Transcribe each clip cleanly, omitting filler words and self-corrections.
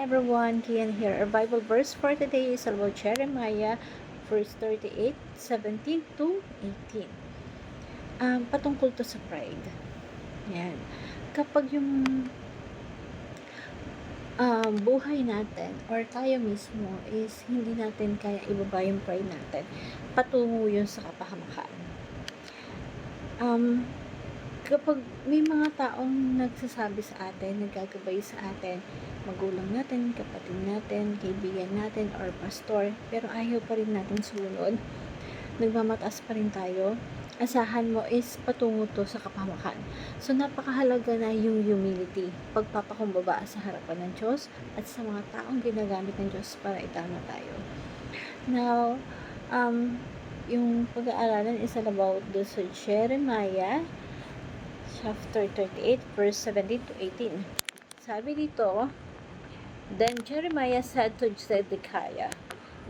Everyone, Kian here. Our Bible verse for today is about Jeremiah, verse 38, 17 to 18. Patungkol to sa pride. Yan. Kapag yung buhay natin or tayo mismo is hindi natin kaya ibaba yung pride natin, patungo yun sa kapahamakan. Kapag may mga taong nagsasabi sa atin, naggagabay sa atin, magulang natin, kapatid natin, kaibigan natin, or pastor, pero ayaw pa rin natin sumunod, nagmamataas pa rin tayo, asahan mo is patungo to sa kapahamakan. So, napakahalaga na yung humility, pagpapakumbaba sa harapan ng Diyos at sa mga taong ginagamit ng Diyos para itama tayo. Now, yung pag-aaralan is all about the Jeremiah chapter 38, verse 17 to 18. Sabi dito, Then Jeremiah said to Zedekiah,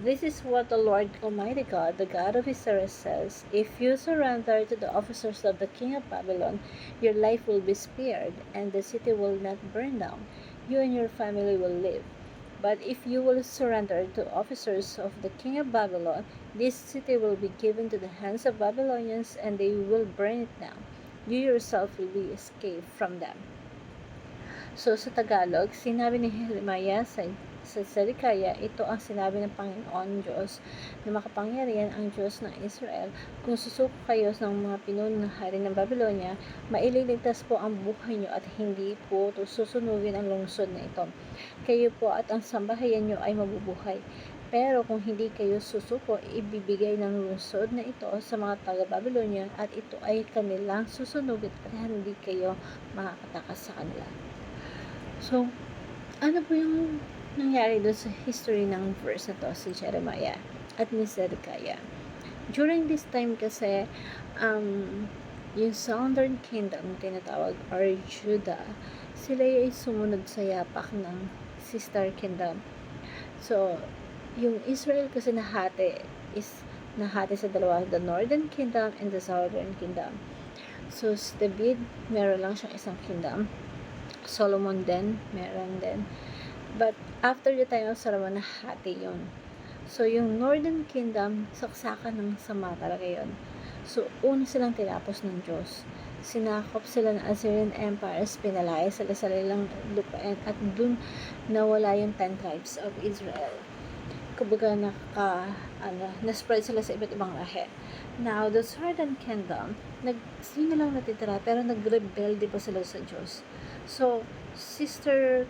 This is what the Lord Almighty God, the God of Israel, says, If you surrender to the officers of the king of Babylon, your life will be spared, and the city will not burn down. You and your family will live. But if you will surrender to officers of the king of Babylon, this city will be given to the hands of Babylonians, and they will burn it down. You yourself will be escaped from them. So, sa Tagalog, sinabi ni Jeremiah sa Zedekiah, ito ang sinabi ng Panginoon Diyos na makapangyarihan ang Diyos ng Israel. Kung susuko kayo ng mga pinuno ng hari ng Babylonia, maililigtas po ang buhay nyo at hindi po susunugin ang lungsod na ito. Kayo po at ang sambahayan nyo ay mabubuhay. Pero kung hindi kayo susuko, ibibigay ng lungsod na ito sa mga taga-Babylonia at ito ay kanilang susunugin at hindi kayo makakatakas sa kanila. So, ano po yung nangyari doon sa history ng verse na to si Jeremiah at ni Zedekiah? During this time kasi, yung Southern Kingdom tinatawag or Judah, sila ay sumunod sa yapak ng sister kingdom. So, yung Israel kasi nahati sa dalawa, the Northern Kingdom and the Southern Kingdom. So, si David, meron lang siyang isang kingdom. Solomon din, meron din. But, after the time of Solomon, nahati yun. So, yung Northern Kingdom, saksakan ng sama talaga yun. So, una silang tinapos ng Diyos. Sinakop sila ng Assyrian Empire, pinalaya sila sa ilang lupain, at dun nawala yung 10 tribes of Israel. Kumbaga na-spread sila sa iba't ibang lahi. Now, the Southern Kingdom, sino lang natitira, pero nag-rebelde pa sila sa Diyos. So, sister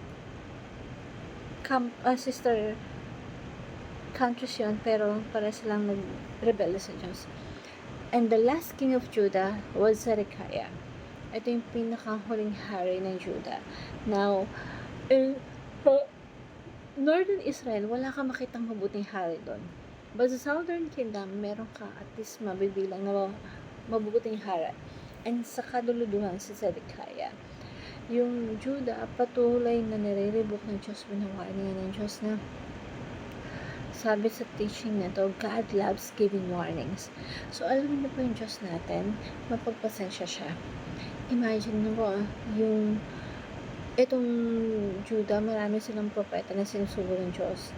countries yun, pero para silang nag-rebelde sa Diyos. And the last king of Judah was Zedekiah. Ito yung pinakahuling hari ng Judah. Now, Northern Israel, wala ka makitang mabuting hari doon. But sa Southern Kingdom, meron ka at least mabibilang na mabubuting hari. And sa kaduluduhan si Zedekiah. Yung Judah, patuloy na nire-rebuke ng Diyos, binawarningan ng Diyos na sabi sa teaching na to, God loves giving warnings. So, alam niyo po yung Diyos natin, mapagpasensya siya. Imagine mo po, yung itong Judah, marami silang propeta na sinusugo ng Diyos.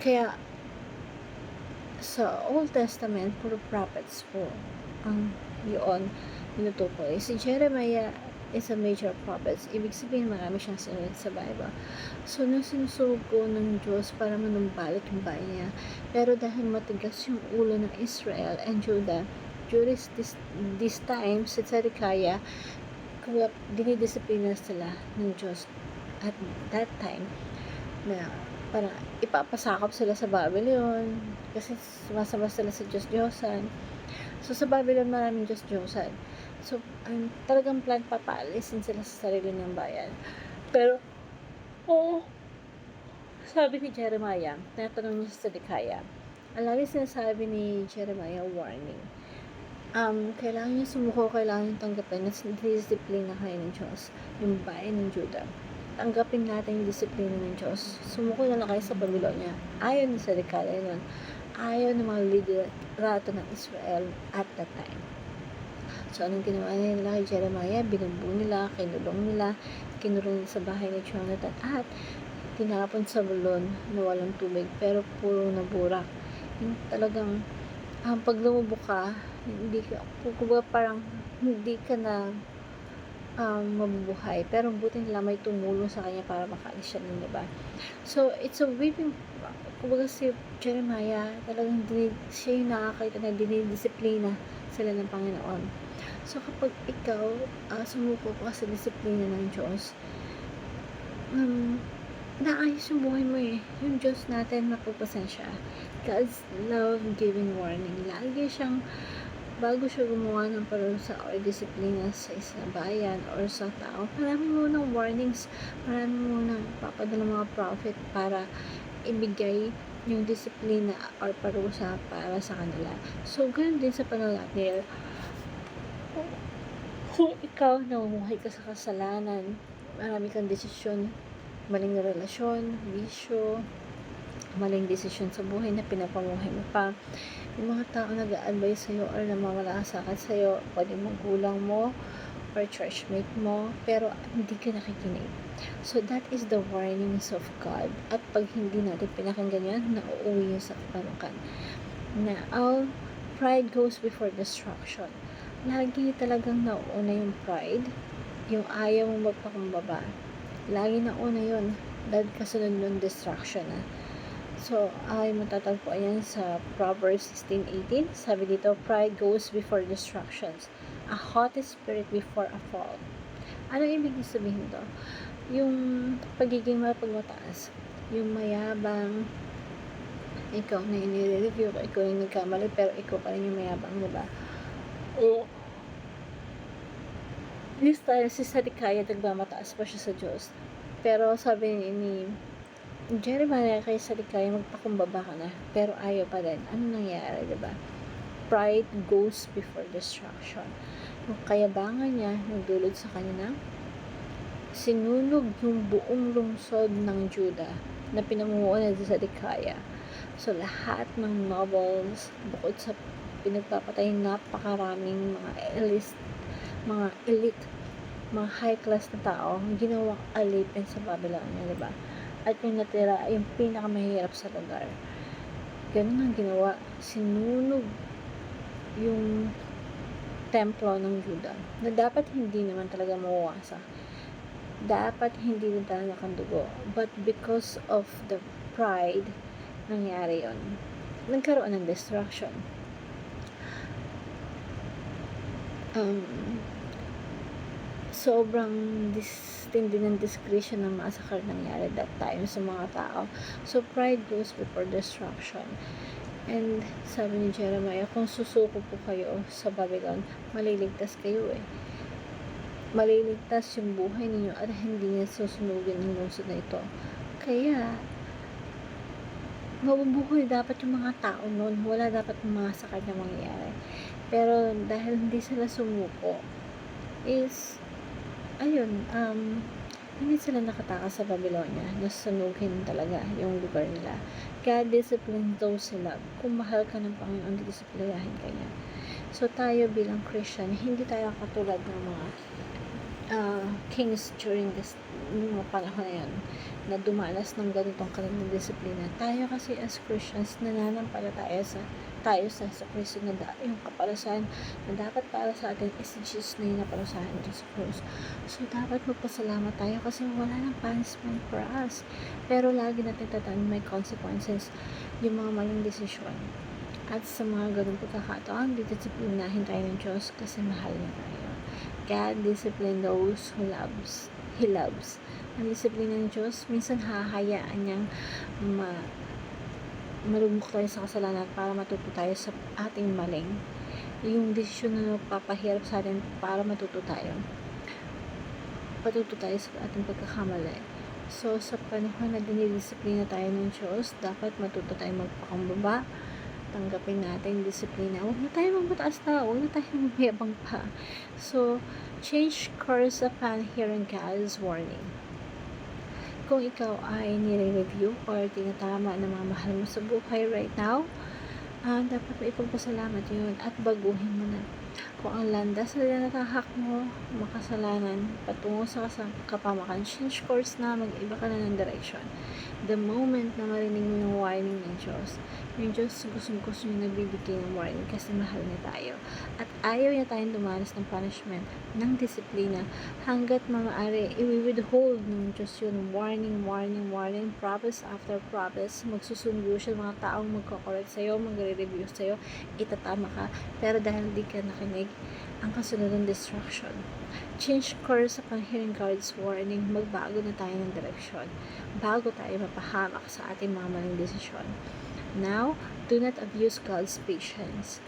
Kaya, sa Old Testament, puro prophets po ang yun tinutukoy. Si Jeremiah is a major prophet. Ibig sabihin, marami siyang sinunod sa Bible. So, nung sinusugo ng Diyos para manumbalik yung bayan niya. Pero dahil matigas yung ulo ng Israel and Judah, during this time, si Zedekiah, kaya dinidisiplina sila ng Diyos at that time na para ipapasakop sila sa Babylon kasi sumasama sila sa Diyos-Diyosan. So, sa Babylon maraming Diyos-Diyosan. So, talagang plan papaalisin sila sa sarili ng bayan. Pero, sabi ni Jeremiah, tinatanong niya sa Zedekiah, ang lagi sinasabi ni Jeremiah, warning. Kailangan niya sumuko, kailangan niya tanggapin na disiplina kayo ng Diyos, yung bayan ng Judah. Tanggapin natin yung disiplina ng Diyos. Sumuko na lang kayo sa Babylonia. Ayaw ni Zedekiah nun. Ayaw ng mga liderato ng Israel at that time. So, anong ginawa nila kay Jeremiah? Binubuo nila, kinulong nila, kinurin sa bahay ni Jonathan at tinapon sa balon na walang tubig pero puro naburak. Yung talagang pag lumubo ka, hindi ka, kumbaga parang hindi ka na mabubuhay. Pero buti nila may tumulong sa kanya para makaalis siya nun, diba? So, it's a weeping, kumbaga si Jeremiah, talagang siya yung nakakita na dinidisiplina sila ng Panginoon. So, kapag ikaw, sumuko ka sa disiplina ng Diyos, naayos yung buhay mo eh. Yung Diyos natin, mapagpasensya. God's love giving warning. Lagi siyang, bago siya gumawa ng parusa or disiplina sa isang bayan or sa tao, marami mo ng warnings, marami mo ng papadala mga prophet para ibigay yung disiplina or parusa para sa kanila. So, ganun din sa panahon natin. Kung ikaw namumuhay ka sa kasalanan, marami kang desisyon, maling relasyon, bisyo, maling desisyon sa buhay na pinapamuhay mo pa. Yung mga tao nag-a-advise sa'yo or namamalasakit sa'yo, pwede magulang mo or churchmate mo, pero hindi ka nakikinig. So, that is the warnings of God. At pag hindi natin pinakinggan yan, nauuwi yun sa kapanukan. Na all pride goes before destruction. Lagi talagang nauuna yung pride, yung ayaw mong magpakumbaba. Lagi nauna yun, dahil kasunod ng destruction na. So, ay matatagpuan yan sa Proverbs 16:18. Sabi dito, pride goes before destructions, a haughty spirit before a fall. Ano ibig sabihin to? Yung pagiging mapagmataas, yung mayabang, ikaw na inire-review, ikaw yung nagkamali, pero ikaw pa rin yung mayabang, diba? O, this time, si Sadikaya, nagmamataas pa siya sa Diyos. Pero sabi ni Jeremiah kay Sadikaya, magpakumbaba ka na, pero ayaw pa rin. Ano nangyari, diba? Pride goes before destruction. Yung kayabangan niya, nagdulot sa kanya na sinunog yung buong lungsod ng Judah na pinamumuunan ni Sadikaya. So, lahat ng nobles, bukod sa pinagpapatay napakaraming mga elite, mga high class na tao, ginawang alipin sa Babylonia, diba? At yung natira, yung pinakamahirap sa lugar. Ganun ang ginawa. Sinunog yung templo ng Judah na dapat hindi naman talaga mawawasak. Dapat hindi din talaga nakandugo. But because of the pride, nangyari yon. Nagkaroon ng destruction. Sobrang tindi ng discretion ng massacre nangyari that time sa mga tao. So, pride goes before destruction. And sabi ni Jeremiah, kung susuko po kayo sa Babylon, maliligtas kayo eh. Maliligtas yung buhay ninyo at hindi niya susunugin ng lungsod na ito. Kaya, mabubuhay dapat yung mga tao noon. Wala dapat mga sakar na mangyayari. Pero dahil hindi sila sumuko, is ayun, hindi sila nakatakas sa Babylonia. Nasunugin talaga yung lugar nila. Kaya discipline those sila. Kung mahal ka ng Panginoon, disiplinahin ka niya. So, tayo bilang Christian, hindi tayo katulad ng mga kings during this mga panahon na yun, na dumanas ng ganitong kanilang disiplina. Tayo kasi as Christians, nananampalataya tayo sa Kristo na yung kapalasan na dapat para sa atin is Jesus na yung naparusahan dito sa cross. So, dapat magpasalamat tayo kasi wala nang punishment for us. Pero lagi natin tatandaan may consequences yung mga maling desisyon. At sa mga ganung pagkakataon, disiplinahin tayo ng Diyos kasi mahal niya tayo. God discipline those who He loves. Ang disiplina ng Diyos, minsan hahayaan niyang malugmok tayo sa kasalanan para matuto tayo sa ating maling. Yung desisyon na papahirap sa atin para matuto tayo sa ating pagkakamali. So, sa panahon na dinidisiplina tayo ng Diyos, dapat matuto tayo magpakumbaba, tanggapin natin disiplina. Huwag na tayo magmataas na, huwag na tayo magmayabang pa. So, change course upon hearing God's warning. Kung ikaw ay nire-review or tinatama ng mga mahal mo sa buhay right now, dapat mo ipagpasalamat yun at baguhin mo na. Kung ang landas na natahak mo, makasalanan, patungo sa kapamakan, change course na, mag-iba ka na ng direction. The moment na marinig mo yung warning ng Diyos, yung Diyos gusto niya nagbibigay ng warning kasi mahal niya tayo. At ayaw niya tayong dumanas ng punishment, ng disiplina, hanggat maaari, i-withhold ng Diyos yun, warning, promise after promise, magsusundo siya, mga taong magko-correct sa'yo, magre-review sa'yo, itatama ka, pero dahil di ka nakinig, ang kasunod ng destruction. Change course upon hearing God's warning, magbago na tayo ng direksyon bago tayo mapahamak sa ating mga maling desisyon. Now, do not abuse God's patience.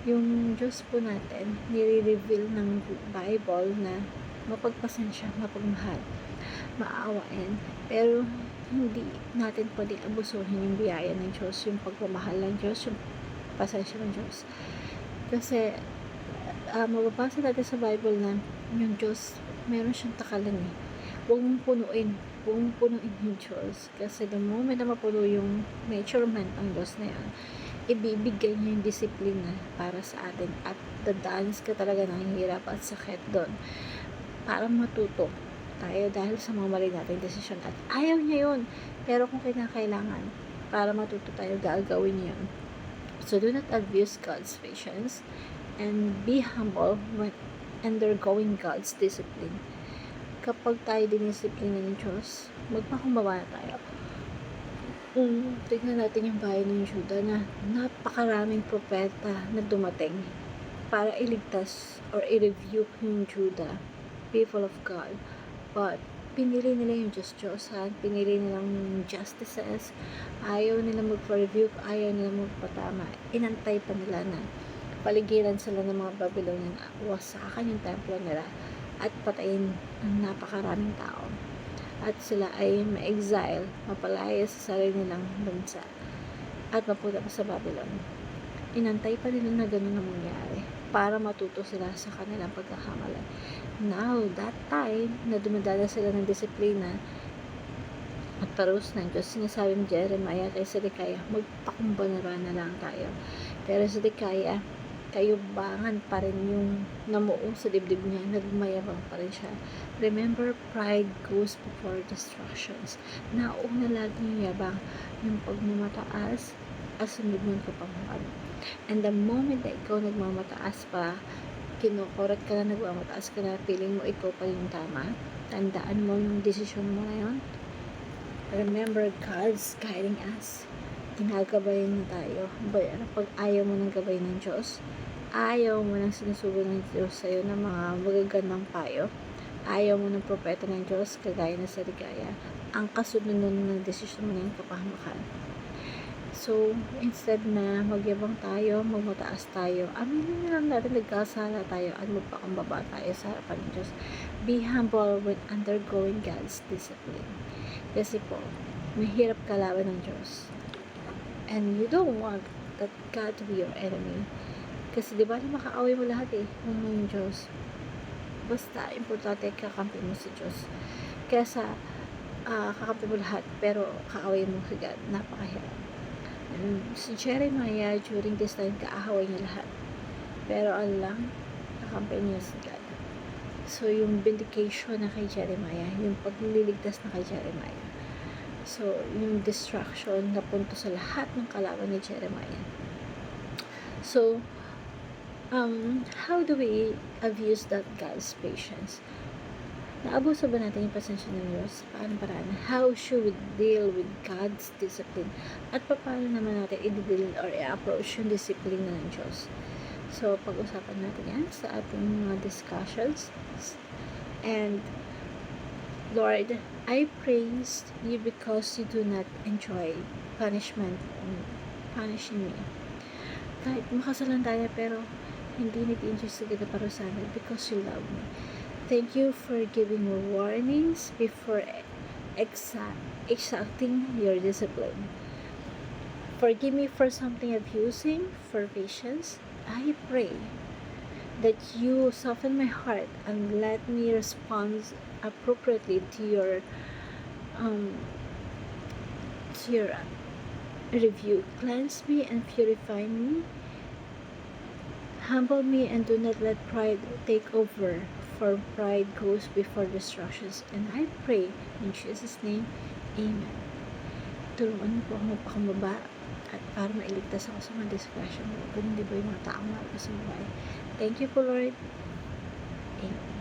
Yung Diyos po natin, nire-reveal ng Bible na mapagpasensya, mapagmahal, maawain, pero hindi natin pwedeng abusuhin yung biyaya ng Diyos, yung pagmamahal ng Diyos, yung pasensya ng Diyos. Kasi, mababasa natin sa Bible na yung Diyos, meron siyang takalan eh. Huwag mong punuin yung Diyos. Kasi the moment na mapuno yung measurement ng Diyos na yan, ibibigay niya yung disiplina para sa atin at dadanas ka talaga ng hirap at sakit doon para matuto tayo dahil sa mga mali nating desisyon at ayaw niya yun, pero kung kinakailangan para matuto tayo, gagawin niya yun. So do not abuse God's patience and be humble when undergoing God's discipline. Kapag tayo dinisiplina ng Diyos, magpakumbaba na tayo. Tignan natin yung bayan ng Juda na napakaraming propeta na dumating para iligtas or i-rebuke yung Juda, people of God. But pinili nila yung Diyos-Diyosan, pinili nilang justices, ayaw nila magpa-rebuke, ayaw nila magpatama, inantay pa nila na paligiran sila ng mga Babylonian, wasakan yung templo nila at patayin ang napakaraming tao at sila ay ma-exile, mapalaya sa sarili nilang bansa at mapunta pa sa Babylon. Inantay pa nila na ganun ang mangyari para matuto sila sa kanilang pagkakamali. Now, that time na dumadala sila ng disiplina at parusa ng Diyos, sinasabi ni Jeremiah kay Zedekiah, magpakumbaba na lang tayo. Pero Zedekiah, kayubangan pa rin yung namuong sa dibdib niya, nagmayabang pa rin siya. Remember, pride goes before destructions. Nauna lagi yung yabang, yung pagmamataas, asunod mo ka pang ano. And the moment na ikaw nagmamataas pa, kinokorek ka na, nagmamataas ka na, feeling mo ikaw pa yung tama, tandaan mo yung desisyon mo na yun. Remember, God's guiding us. Ginagabayan na tayo. Pag ayaw mo ng gabay ng Diyos, ayaw mo ng sinusubo ng Diyos sa'yo ng mga magagandang payo, ayaw mo ng propeta ng Diyos, kagaya na Zedekiah, ang kasunod ng desisyon mo na yung kapahamakan. So, instead na magyabang tayo, magmataas tayo, aminin na lang natin nagkasala tayo at magpakumbaba tayo sa harapan ng Diyos. Be humble when undergoing God's discipline. Kasi po, mahirap kalaban ng Diyos. And you don't want that God to be your enemy. Kasi di ba na makaaway mo lahat eh, yung Diyos. Basta, importante kakampi mo si Diyos. Kesa, kakampi mo lahat, pero kaaway mo si God. Napakahirap. And si Jeremiah, during this time, kaahaway niya lahat. Pero lang, kakampi niya si God. So, yung vindication na kay Jeremiah, yung pagliligtas na kay Jeremiah. So, yung distraction na punto sa lahat ng kalaban ni Jeremiah. So, how do we abuse that God's patience? Naabuso ba natin yung pasensya ng Diyos? Paano paraan? How should we deal with God's discipline? At paano naman natin i-deal or i-approach yung discipline ng Diyos? So, pag-usapan natin yan sa ating mga discussions. And, Lord, I praise you because you do not enjoy punishment and punishing me. Kahit makasalan tayo, pero hindi nag-enjoy sa ginaparusahan because you love me. Thank you for giving me warnings before exacting your discipline. Forgive me for something abusing, for patience. I pray that you soften my heart and let me respond appropriately to your review. Cleanse me and purify me. Humble me and do not let pride take over, for pride goes before destructions. And I pray in Jesus' name, Amen. Tulungan niyo po ako magpakumbaba at para mailigtas ako sa mga discretion mo. Ganun di ba yung mga taong mahal ko sa buhay. Thank you po, Lord. Amen.